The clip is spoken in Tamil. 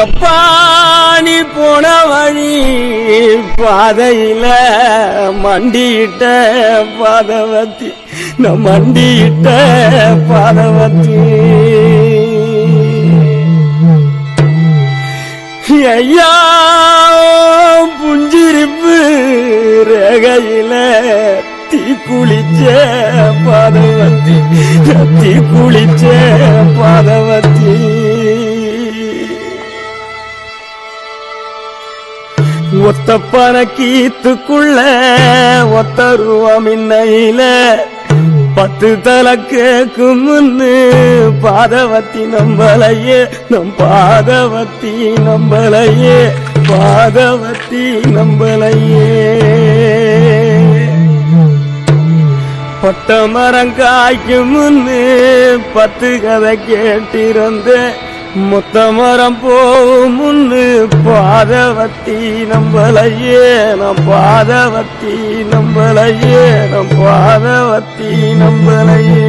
எப்பா நீ போன வழி பாதையில மண்டியிட்ட பாதவத்தி நான் மண்டியிட்ட பாதவத்தி ஐயா புஞ்சிரிப்பு ரகையில தீ குளிச்ச பாதவத்தி தீ குளிச்ச பாதவத்தி ஒத்த பணக்கீத்துக்குள்ள ஒத்த ரூபா மின்னையில 10 தலை கேக்கும் முன்னு பாதவத்தி நம்பலையே நம் பாதவத்தி நம்பலையே பாதவத்தி நம்பலையே பட்ட மரம் காய்க்கும் முன்னு 10 கதை கேட்டிருந்த மொத்த மரம் போகும் முன்னு பாதவத்தி நம்பலையே நம் பாதவத்தி நம்பலையே நம் பாதவத்தி நம்பலையே